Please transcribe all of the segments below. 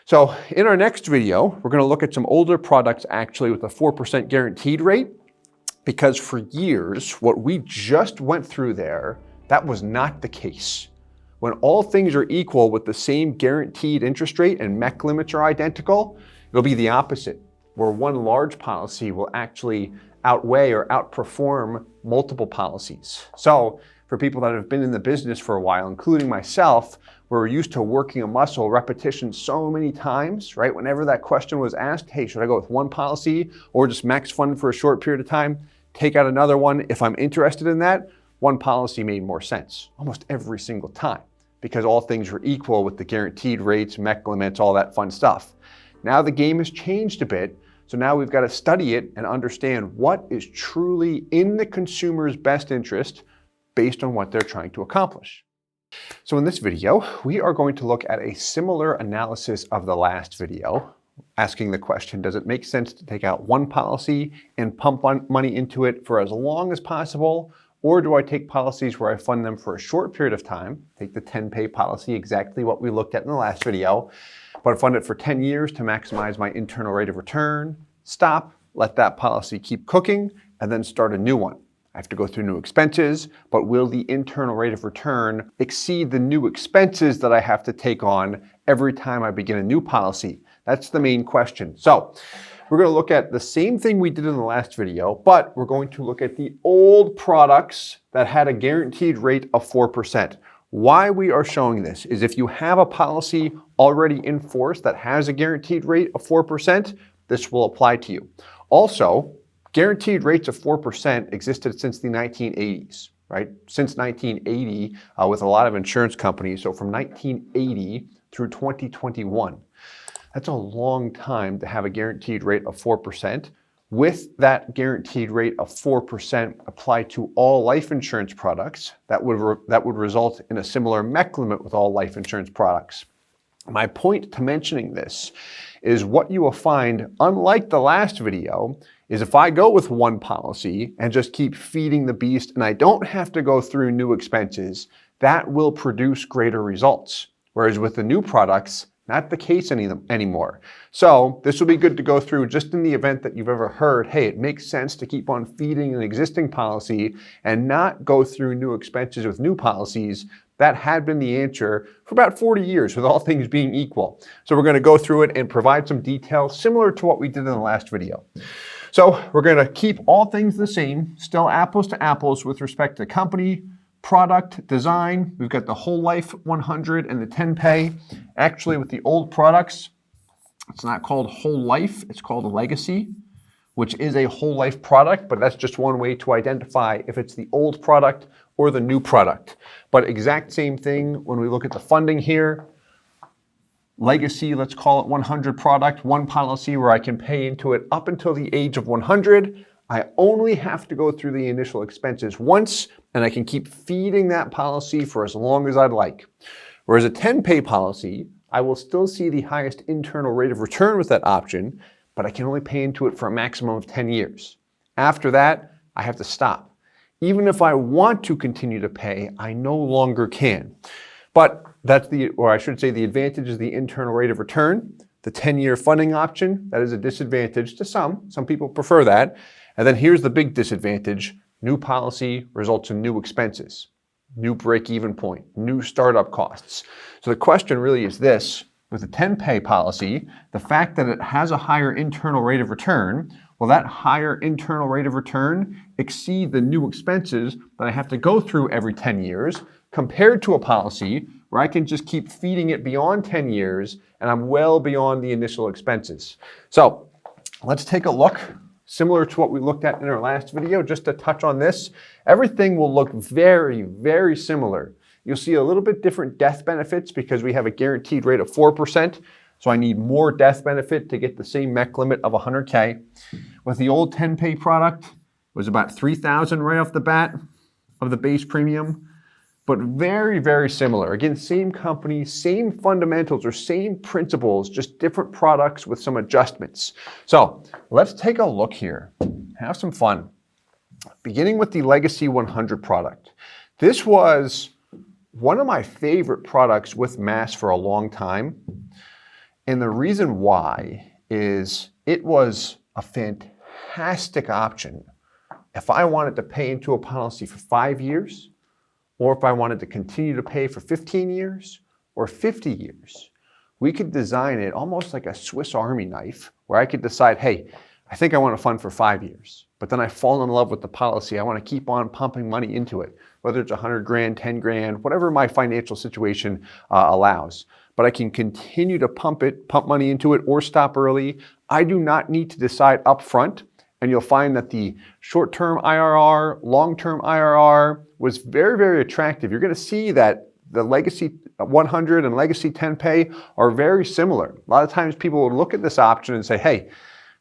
So in our next video, we're going to look at some older products actually with a 4% guaranteed rate, because for years, what we just went through there, that was not the case. When all things are equal with the same guaranteed interest rate and MEC limits are identical, it'll be the opposite, where one large policy will actually outweigh or outperform multiple policies. So for people that have been in the business for a while, including myself, we're used to working a muscle repetition so many times, right? Whenever that question was asked, hey, should I go with one policy or just max fund for a short period of time, take out another one? If I'm interested in that, one policy made more sense almost every single time because all things were equal with the guaranteed rates, MEC limits, all that fun stuff. Now the game has changed a bit. So now we've got to study it and understand what is truly in the consumer's best interest based on what they're trying to accomplish. So in this video, we are going to look at a similar analysis of the last video, asking the question, does it make sense to take out one policy and pump money into it for as long as possible? Or do I take policies where I fund them for a short period of time, take the 10-pay policy, exactly what we looked at in the last video, but fund it for 10 years to maximize my internal rate of return, stop, let that policy keep cooking, and then start a new one. I have to go through new expenses, but will the internal rate of return exceed the new expenses that I have to take on every time I begin a new policy? That's the main question. So we're going to look at the same thing we did in the last video, but we're going to look at the old products that had a guaranteed rate of 4%. Why we are showing this is if you have a policy already in force that has a guaranteed rate of 4%, this will apply to you. Also, guaranteed rates of 4% existed since the 1980s, right? Since 1980 with a lot of insurance companies. So from 1980 through 2021, that's a long time to have a guaranteed rate of 4%. With that guaranteed rate of 4% applied to all life insurance products, that would result in a similar MEC limit with all life insurance products. My point to mentioning this is what you will find, unlike the last video, is if I go with one policy and just keep feeding the beast and I don't have to go through new expenses, that will produce greater results. Whereas with the new products, not the case anymore. So this will be good to go through just in the event that you've ever heard, hey, it makes sense to keep on feeding an existing policy and not go through new expenses with new policies. That had been the answer for about 40 years with all things being equal. So we're going to go through it and provide some details similar to what we did in the last video. So we're going to keep all things the same, still apples to apples with respect to company, product, design. We've got the whole life 100 and the 10-pay. Actually, with the old products, it's not called whole life, it's called a legacy, which is a whole life product, but that's just one way to identify if it's the old product or the new product. But exact same thing when we look at the funding here. Legacy, let's call it 100 product, one policy where I can pay into it up until the age of 100. I only have to go through the initial expenses once, and I can keep feeding that policy for as long as I'd like. Whereas a 10-pay policy, I will still see the highest internal rate of return with that option, but I can only pay into it for a maximum of 10 years. After that, I have to stop. Even if I want to continue to pay, I no longer can. But that's the advantage is the internal rate of return. The 10-year funding option, that is a disadvantage to some. Some people prefer that. And then here's the big disadvantage. New policy results in new expenses, new break-even point, new startup costs. So the question really is this. With a 10-pay policy, the fact that it has a higher internal rate of return, will that higher internal rate of return exceed the new expenses that I have to go through every 10 years compared to a policy where I can just keep feeding it beyond 10 years and I'm well beyond the initial expenses? So let's take a look. Similar to what we looked at in our last video, just to touch on this, everything will look very, very similar. You'll see a little bit different death benefits because we have a guaranteed rate of 4%. So I need more death benefit to get the same MEC limit of 100K. With the old 10-pay product, it was about $3,000 right off the bat of the base premium, but very, very similar. Again, same company, same fundamentals or same principles, just different products with some adjustments. So let's take a look here, have some fun. Beginning with the Legacy 100 product. This was one of my favorite products with Mass for a long time. And the reason why is it was a fantastic option if I wanted to pay into a policy for 5 years, or if I wanted to continue to pay for 15 years or 50 years. We could design it almost like a Swiss Army knife, where I could decide, hey, I think I want to fund for 5 years, but then I fall in love with the policy. I want to keep on pumping money into it, whether it's 100 grand, 10 grand, whatever my financial situation allows. But I can continue to pump money into it, or stop early. I do not need to decide up front. And you'll find that the short-term IRR, long-term IRR was very, very attractive. You're going to see that the Legacy 100 and Legacy 10 Pay are very similar. A lot of times people will look at this option and say, hey,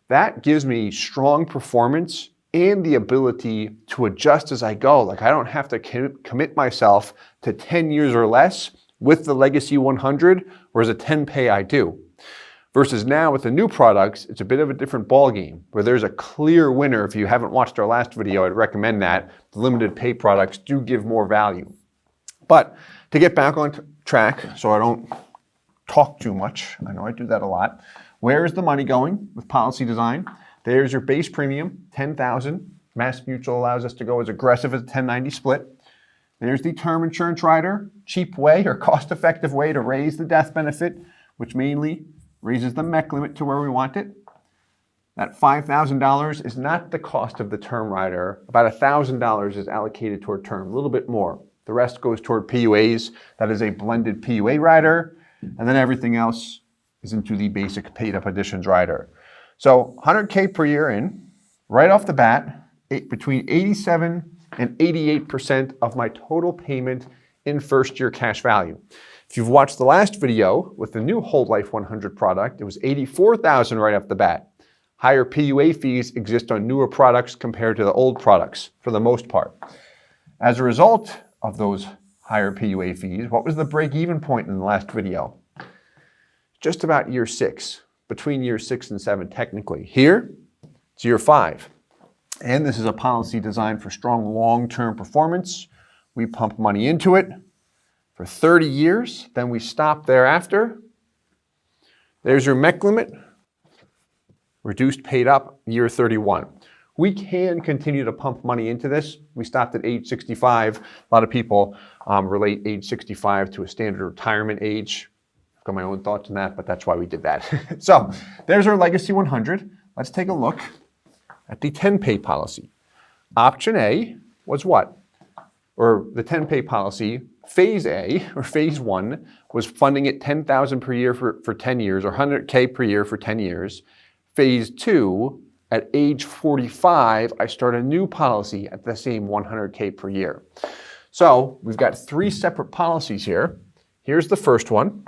that gives me strong performance and the ability to adjust as I go. Like, I don't have to commit myself to 10 years or less with the Legacy 100, whereas a 10 Pay I do. Versus now with the new products, it's a bit of a different ballgame, where there's a clear winner. If you haven't watched our last video, I'd recommend that. The limited pay products do give more value. But to get back on track, so I don't talk too much, I know I do that a lot. Where is the money going with policy design? There's your base premium, $10,000. MassMutual allows us to go as aggressive as a 1090 split. There's the term insurance rider, cheap way or cost-effective way to raise the death benefit, which mainly raises the MEC limit to where we want it. That $5,000 is not the cost of the term rider. About $1,000 is allocated toward term, a little bit more. The rest goes toward PUAs. That is a blended PUA rider. And then everything else is into the basic paid up additions rider. So 100K per year in, right off the bat, between 87 and 88% of my total payment in first year cash value. If you've watched the last video with the new Whole Life 100 product, it was $84,000 right off the bat. Higher PUA fees exist on newer products compared to the old products for the most part. As a result of those higher PUA fees, what was the break-even point in the last video? Just about year 6, between year 6 and 7 technically. Here, it's year 5. And this is a policy designed for strong long-term performance. We pump money into it for 30 years, then we stop thereafter. There's your MEC limit, reduced paid up, year 31. We can continue to pump money into this. We stopped at age 65. A lot of people relate age 65 to a standard retirement age. I've got my own thoughts on that, but that's why we did that. So there's our Legacy 100. Let's take a look at the 10 Pay policy. Option A was what? Or the 10 Pay policy, Phase A, or Phase 1, was funding it $10,000 per year for 10 years, or $100K per year for 10 years. Phase 2, at age 45, I start a new policy at the same $100K per year. So we've got 3 separate policies here. Here's the first one.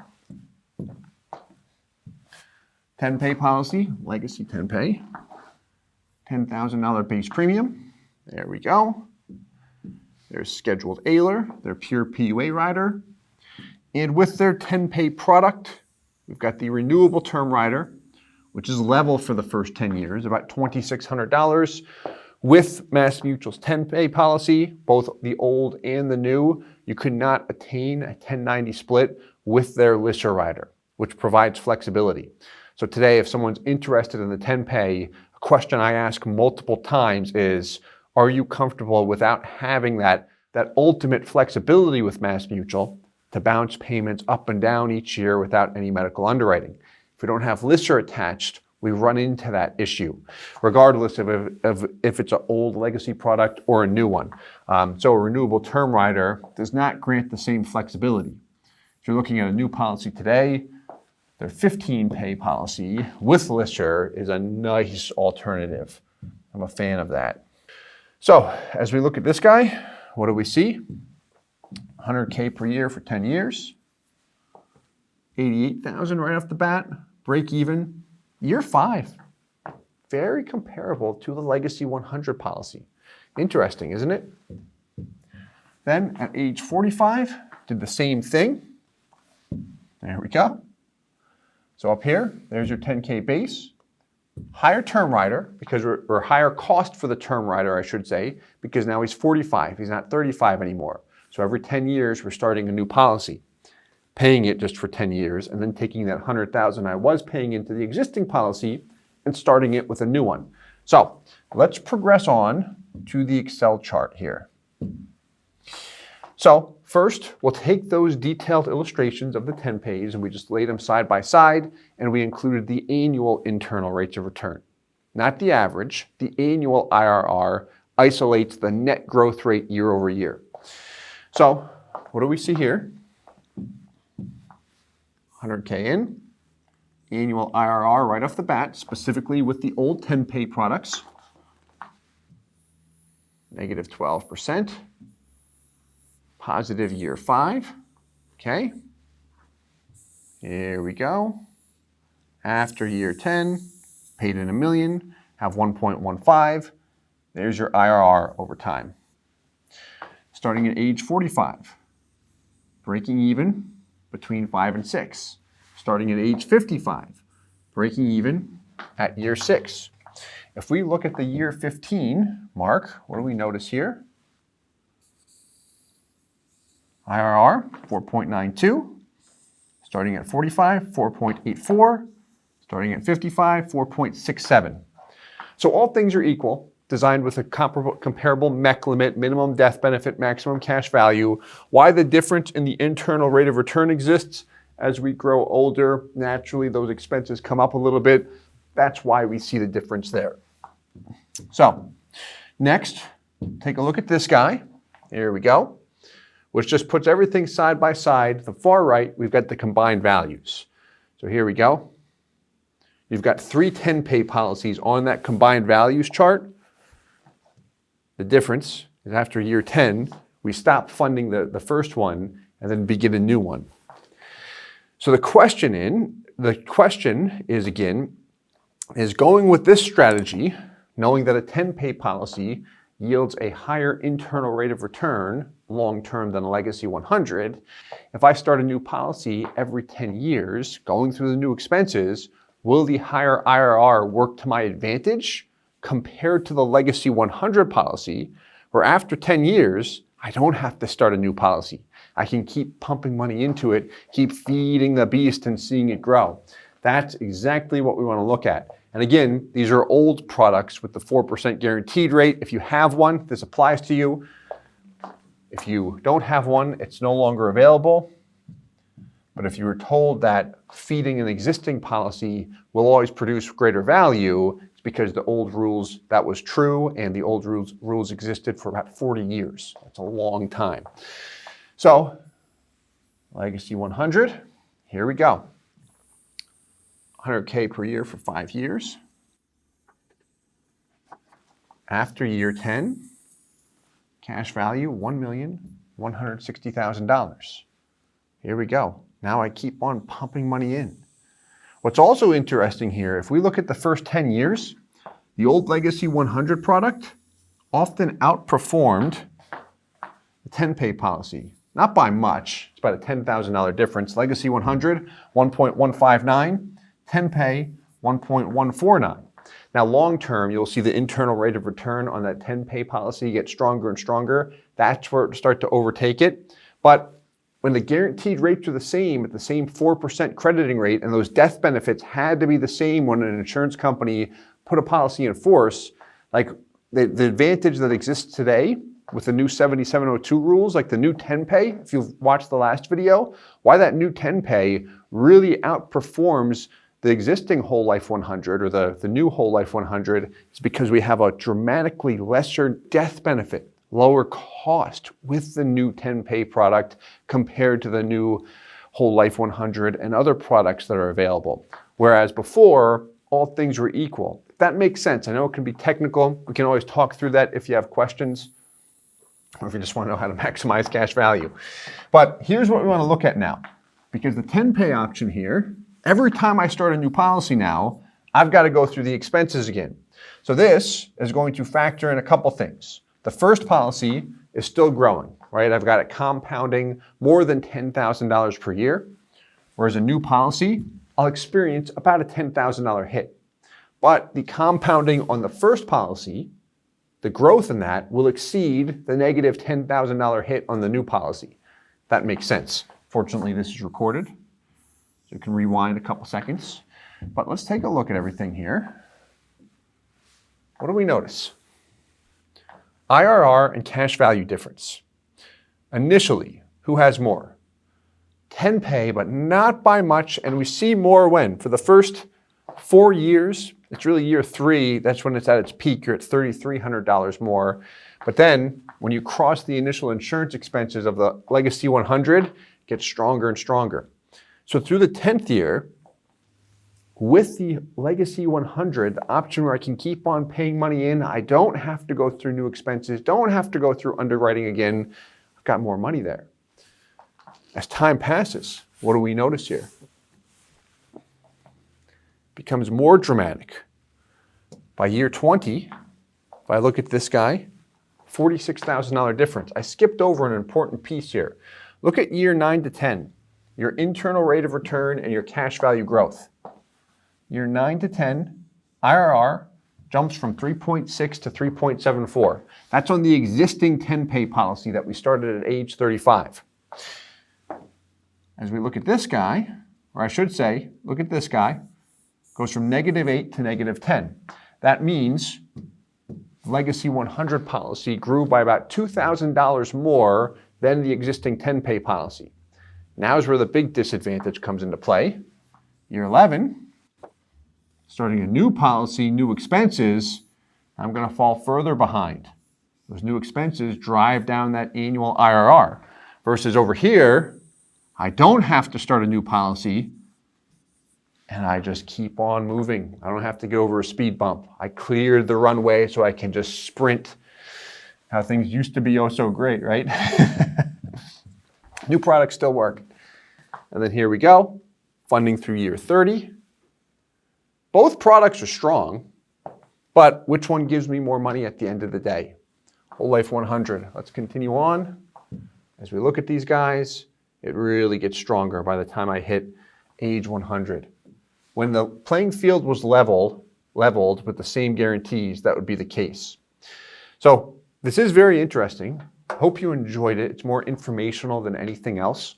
10 Pay policy, Legacy 10 Pay. $10,000 base premium. There we go. There's scheduled AILR, their pure PUA rider. And with their 10 Pay product, we've got the renewable term rider, which is level for the first 10 years, about $2,600. With MassMutual's 10 Pay policy, both the old and the new, you could not attain a 1090 split with their LISR rider, which provides flexibility. So today, if someone's interested in the 10 Pay, a question I ask multiple times is, are you comfortable without having that ultimate flexibility with MassMutual to bounce payments up and down each year without any medical underwriting? If we don't have LISR attached, we run into that issue, regardless of if it's an old legacy product or a new one. So a renewable term rider does not grant the same flexibility. If you're looking at a new policy today, their 15 Pay policy with LISR is a nice alternative. I'm a fan of that. So as we look at this guy, what do we see? 100K per year for 10 years, 88,000 right off the bat, break even, year 5. Very comparable to the Legacy 100 policy. Interesting, isn't it? Then at age 45, did the same thing. There we go. So up here, there's your 10K base. Higher term rider, because we're higher cost for the term rider, I should say, because now he's 45. He's not 35 anymore. So every 10 years, we're starting a new policy. paying it just for 10 years, and then taking that $100,000 I was paying into the existing policy and starting it with a new one. So let's progress on to the Excel chart here. So first, we'll take those detailed illustrations of the 10 pays and we just laid them side by side, and we included the annual internal rates of return. Not the average, the annual IRR isolates the net growth rate year over year. So what do we see here? 100K in, annual IRR right off the bat, specifically with the old 10-pay products, negative 12%, positive year 5, okay? Here we go. After year 10, paid in $1 million, have 1.15. There's your IRR over time. Starting at age 45, breaking even between 5 and 6. Starting at age 55, breaking even at year 6. If we look at the year 15 mark, what do we notice here? IRR, 4.92. Starting at 45, 4.84. Starting at 55, 4.67. So all things are equal, designed with a comparable MEC limit, minimum death benefit, maximum cash value. Why the difference in the internal rate of return exists? As we grow older, naturally those expenses come up a little bit. That's why we see the difference there. So next, take a look at this guy. Here we go, which just puts everything side by side. The far right, we've got the combined values. So here we go. You've got 3 10-pay policies on that combined values chart. The difference is after year 10, we stop funding the first one and then begin a new one. So the question is going with this strategy, knowing that a 10-pay policy yields a higher internal rate of return long-term than a legacy 100. If I start a new policy every 10 years, going through the new expenses, will the higher IRR work to my advantage compared to the legacy 100 policy, where after 10 years, I don't have to start a new policy. I can keep pumping money into it, keep feeding the beast and seeing it grow. That's exactly what we want to look at. And again, these are old products with the 4% guaranteed rate. If you have one, this applies to you. If you don't have one, it's no longer available. But if you were told that feeding an existing policy will always produce greater value, it's because the old rules, that was true, and the old rules existed for about 40 years. That's a long time. So, legacy 100, here we go. 100K per year for 5 years. After year 10, cash value, $1,160,000. Here we go. Now I keep on pumping money in. What's also interesting here, if we look at the first 10 years, the old legacy 100 product often outperformed the 10-pay policy. Not by much, it's about a $10,000 difference. Legacy 100, 1.159, 10-pay, 1.149. Now long-term, you'll see the internal rate of return on that 10-pay policy get stronger and stronger. That's where it start to overtake it. But when the guaranteed rates are the same at the same 4% crediting rate, and those death benefits had to be the same when an insurance company put a policy in force, like the advantage that exists today with the new 7702 rules, like the new 10-pay, if you've watched the last video, why that new 10-pay really outperforms the existing whole life 100 or the new whole life 100 is because we have a dramatically lesser death benefit, lower cost with the new 10-pay product compared to the new whole life 100 and other products that are available. Whereas before, all things were equal. That makes sense. I know it can be technical. We can always talk through that if you have questions or if you just want to know how to maximize cash value. But here's what we want to look at now. Because the 10-pay option here, every time I start a new policy now, I've got to go through the expenses again. So this is going to factor in a couple things. The first policy is still growing, right? I've got it compounding more than $10,000 per year, whereas a new policy, I'll experience about a $10,000 hit. But the compounding on the first policy, the growth in that will exceed the negative $10,000 hit on the new policy. That makes sense. Fortunately, this is recorded, so you can rewind a couple seconds. But let's take a look at everything here. What do we notice? IRR and cash value difference. Initially, who has more? 10 pay, but not by much, and we see more when? For the first 4 years, it's really year 3, that's when it's at its peak, you're at $3,300 more. But then, when you cross the initial insurance expenses of the Legacy 100, it gets stronger and stronger. So through the 10th year, with the Legacy 100, the option where I can keep on paying money in, I don't have to go through new expenses, don't have to go through underwriting again, I've got more money there. As time passes, what do we notice here? It becomes more dramatic. By year 20, if I look at this guy, $46,000 difference. I skipped over an important piece here. Look at year 9 to 10, your internal rate of return and your cash value growth. Year 9 to 10, IRR jumps from 3.6 to 3.74. That's on the existing 10-pay policy that we started at age 35. As we look at this guy, or I should say, look at this guy, goes from -8 to -10. That means Legacy 100 policy grew by about $2,000 more than the existing 10-pay policy. Now is where the big disadvantage comes into play. Year 11, starting a new policy, new expenses, I'm going to fall further behind. Those new expenses drive down that annual IRR. Versus over here, I don't have to start a new policy, and I just keep on moving. I don't have to go over a speed bump. I cleared the runway so I can just sprint. How things used to be oh so great, right? New products still work. And then here we go, funding through year 30. Both products are strong, but which one gives me more money at the end of the day? Whole Life 100. Let's continue on. As we look at these guys, it really gets stronger by the time I hit age 100. When the playing field was leveled with the same guarantees, that would be the case. So this is very interesting. Hope you enjoyed it. It's more informational than anything else.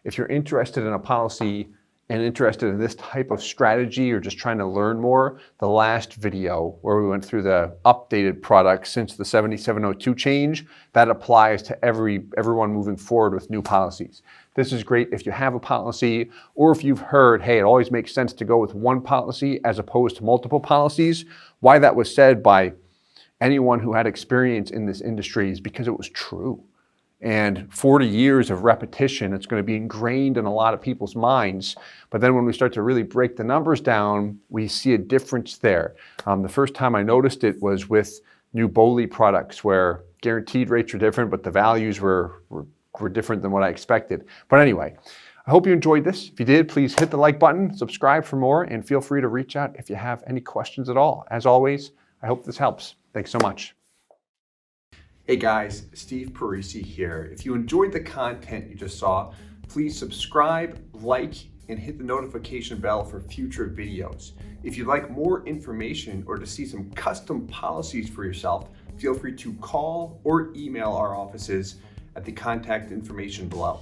If you're interested in a policy and interested in this type of strategy or just trying to learn more, the last video where we went through the updated products since the 7702 change, that applies to everyone moving forward with new policies. This is great if you have a policy or if you've heard, hey, it always makes sense to go with one policy as opposed to multiple policies. Why that was said by anyone who had experience in this industry is because it was true. And 40 years of repetition, it's going to be ingrained in a lot of people's minds. But then when we start to really break the numbers down, we see a difference there. The first time I noticed it was with new BOLI products where guaranteed rates were different, but the values were different than what I expected. But anyway, I hope you enjoyed this. If you did, please hit the like button, subscribe for more, and feel free to reach out if you have any questions at all. As always, I hope this helps. Thanks so much. Hey guys, Steve Parisi here. If you enjoyed the content you just saw, please subscribe, like, and hit the notification bell for future videos. If you'd like more information or to see some custom policies for yourself, feel free to call or email our offices at the contact information below.